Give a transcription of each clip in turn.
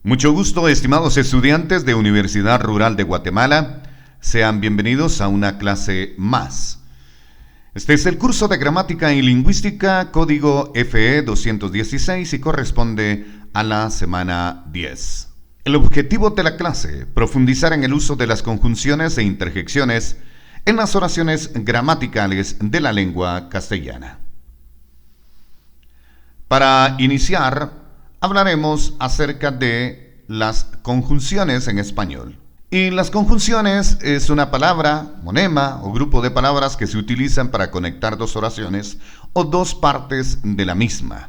Mucho gusto, estimados estudiantes de Universidad Rural de Guatemala. Sean bienvenidos a una clase más. Este es el curso de Gramática y Lingüística, código FE 216 y corresponde a la semana 10. El objetivo de la clase, profundizar en el uso de las conjunciones e interjecciones en las oraciones gramaticales de la lengua castellana. Para iniciar, hablaremos acerca de las conjunciones en español. Y las conjunciones es una palabra, monema o grupo de palabras que se utilizan para conectar dos oraciones o dos partes de la misma.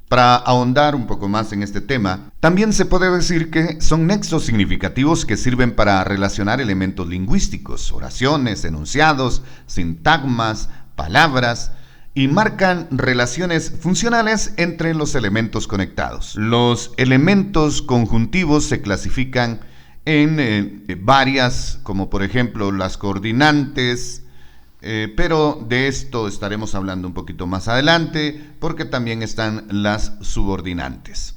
Para ahondar un poco más en este tema, también se puede decir que son nexos significativos que sirven para relacionar elementos lingüísticos, oraciones, enunciados, sintagmas, palabras, y marcan relaciones funcionales entre los elementos conectados. Los elementos conjuntivos se clasifican en varias, como por ejemplo las coordinantes, pero de esto estaremos hablando un poquito más adelante, porque también están las subordinantes.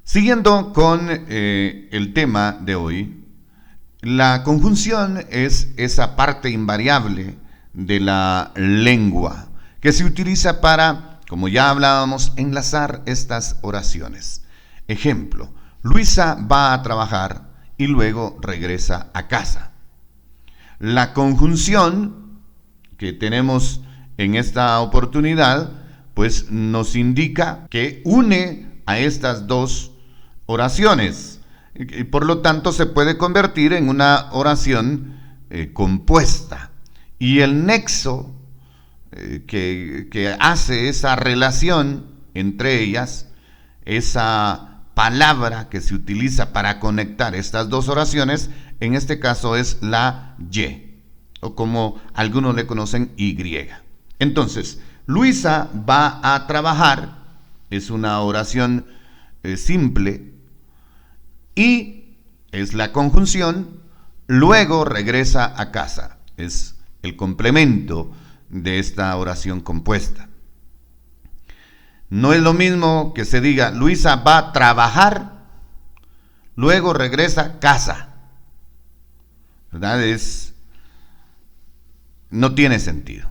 Siguiendo con el tema de hoy, la conjunción es esa parte invariable de la lengua que se utiliza para, como ya hablábamos, enlazar estas oraciones. Ejemplo: Luisa va a trabajar y luego regresa a casa. La conjunción que tenemos en esta oportunidad, pues nos indica que une a estas dos oraciones y por lo tanto se puede convertir en una oración compuesta. Y el nexo que hace esa relación entre ellas, esa palabra que se utiliza para conectar estas dos oraciones, en este caso es la Y, o como algunos le conocen, Y. Entonces, Luisa va a trabajar, es una oración simple, y es la conjunción, luego regresa a casa, es el complemento de esta oración compuesta. No es lo mismo que se diga Luisa va a trabajar, luego regresa a casa. ¿Verdad? No tiene sentido.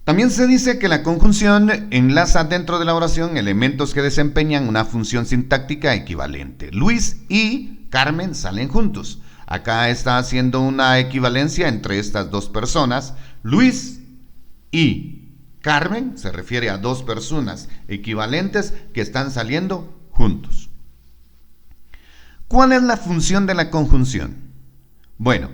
También se dice que la conjunción enlaza dentro de la oración elementos que desempeñan una función sintáctica equivalente. Luis y Carmen salen juntos. Acá está haciendo una equivalencia entre estas dos personas. Luis y Carmen se refiere a dos personas equivalentes que están saliendo juntos. ¿Cuál es la función de la conjunción? Bueno,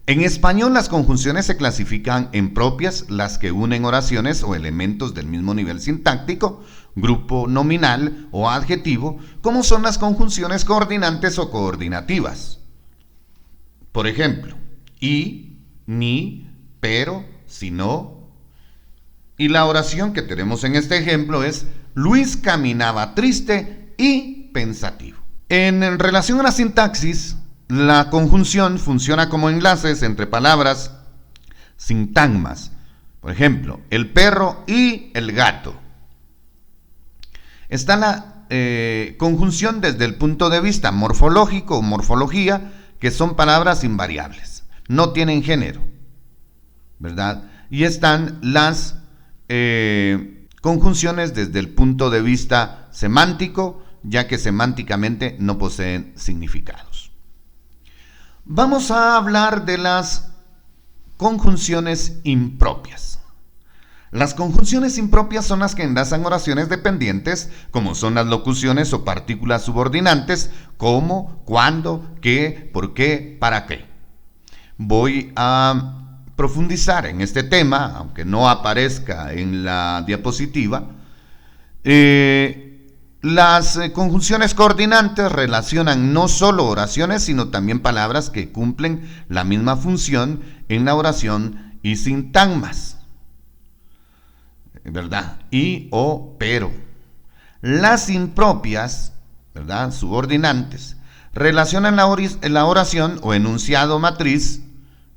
en español las conjunciones se clasifican en propias, las que unen oraciones o elementos del mismo nivel sintáctico, grupo nominal o adjetivo, como son las conjunciones coordinantes o coordinativas. Por ejemplo, y, ni, pero, si no. Y la oración que tenemos en este ejemplo es: Luis caminaba triste y pensativo. En relación a la sintaxis, la conjunción funciona como enlaces entre palabras, sintagmas. Por ejemplo, el perro y el gato. Está la conjunción desde el punto de vista morfológico o morfología, que son palabras invariables, no tienen género, ¿verdad? Y están las conjunciones desde el punto de vista semántico, ya que semánticamente no poseen significados. Vamos a hablar de las conjunciones impropias. Las conjunciones impropias son las que enlazan oraciones dependientes, como son las locuciones o partículas subordinantes, como, cuándo, qué, por qué, para qué. Voy a profundizar en este tema, aunque no aparezca en la diapositiva. Las conjunciones coordinantes relacionan no solo oraciones, sino también palabras que cumplen la misma función en la oración y sintagmas, ¿verdad? Y, o, pero. Las impropias, ¿verdad?, subordinantes, relacionan la oración o enunciado matriz,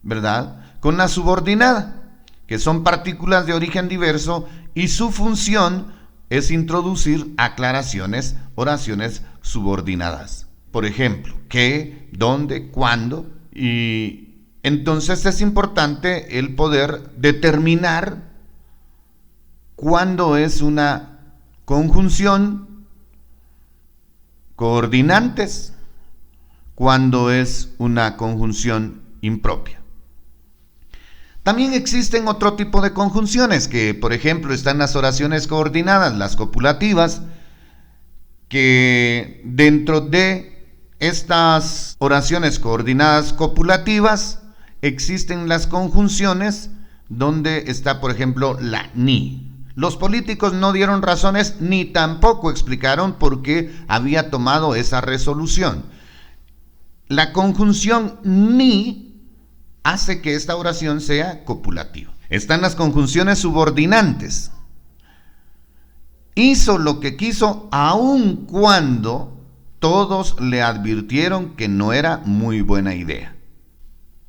¿verdad?, con la subordinada, que son partículas de origen diverso y su función es introducir aclaraciones, oraciones subordinadas. Por ejemplo, qué, dónde, cuándo. Y entonces es importante el poder determinar cuándo es una conjunción coordinantes, cuándo es una conjunción impropia. También existen otro tipo de conjunciones que, por ejemplo, están las oraciones coordinadas, las copulativas, que dentro de estas oraciones coordinadas copulativas existen las conjunciones donde está, por ejemplo, la ni. Los políticos no dieron razones ni tampoco explicaron por qué había tomado esa resolución. La conjunción ni hace que esta oración sea copulativa. Están las conjunciones subordinantes. Hizo lo que quiso aun cuando todos le advirtieron que no era muy buena idea.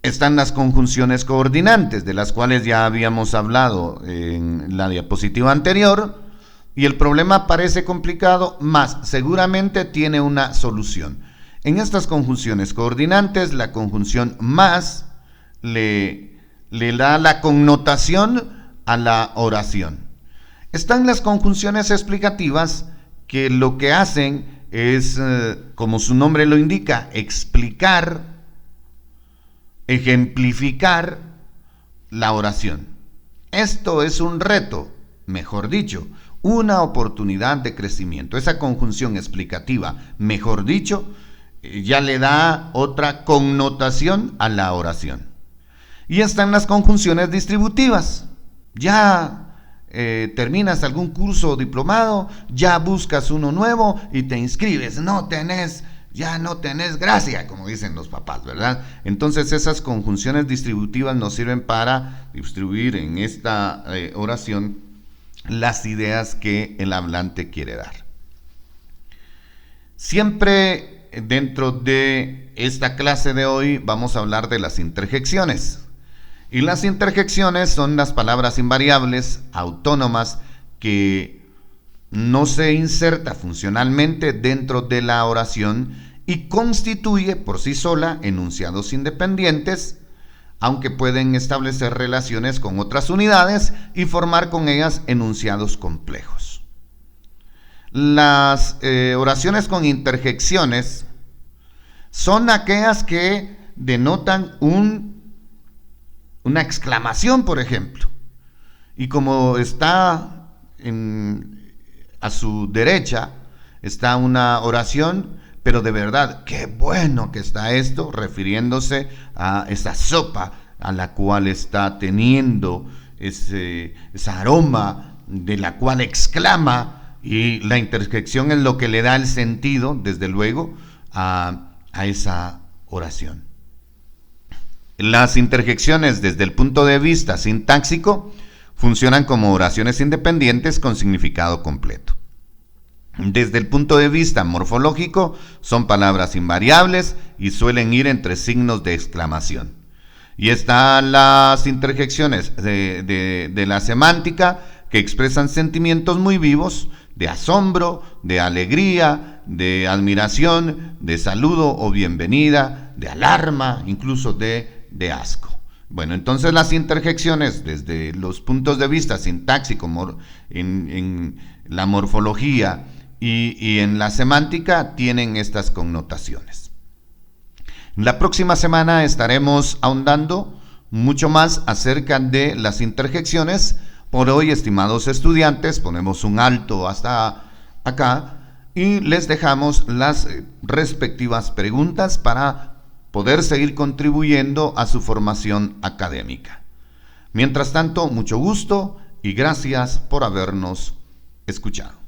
Están las conjunciones coordinantes, de las cuales ya habíamos hablado en la diapositiva anterior, y el problema parece complicado, mas seguramente tiene una solución. En estas conjunciones coordinantes, la conjunción más le da la connotación a la oración. Están las conjunciones explicativas, que lo que hacen es, como su nombre lo indica, explicar, ejemplificar la oración. Esto es un reto, mejor dicho, una oportunidad de crecimiento. Esa conjunción explicativa, mejor dicho, ya le da otra connotación a la oración. Y están las conjunciones distributivas. Ya terminas algún curso o diplomado, ya buscas uno nuevo y te inscribes. Ya no tenés gracia, como dicen los papás, ¿verdad? Entonces esas conjunciones distributivas nos sirven para distribuir en esta oración las ideas que el hablante quiere dar. Siempre dentro de esta clase de hoy vamos a hablar de las interjecciones. Y las interjecciones son las palabras invariables, autónomas, que no se inserta funcionalmente dentro de la oración y constituye por sí sola enunciados independientes, aunque pueden establecer relaciones con otras unidades y formar con ellas enunciados complejos. Las oraciones con interjecciones son aquellas que denotan una exclamación, por ejemplo, y como está a su derecha está una oración, pero de verdad, qué bueno que está esto, refiriéndose a esa sopa a la cual está teniendo esa aroma de la cual exclama, y la interjección es lo que le da el sentido, desde luego, a esa oración. Las interjecciones, desde el punto de vista sintáctico, funcionan como oraciones independientes con significado completo. Desde el punto de vista morfológico, son palabras invariables y suelen ir entre signos de exclamación. Y están las interjecciones de la semántica, que expresan sentimientos muy vivos, de asombro, de alegría, de admiración, de saludo o bienvenida, de alarma, incluso de asco. Bueno, entonces las interjecciones, desde los puntos de vista sintáctico, en la morfología y en la semántica, tienen estas connotaciones. La próxima semana estaremos ahondando mucho más acerca de las interjecciones. Por hoy, estimados estudiantes, ponemos un alto hasta acá y les dejamos las respectivas preguntas para poder seguir contribuyendo a su formación académica. Mientras tanto, mucho gusto y gracias por habernos escuchado.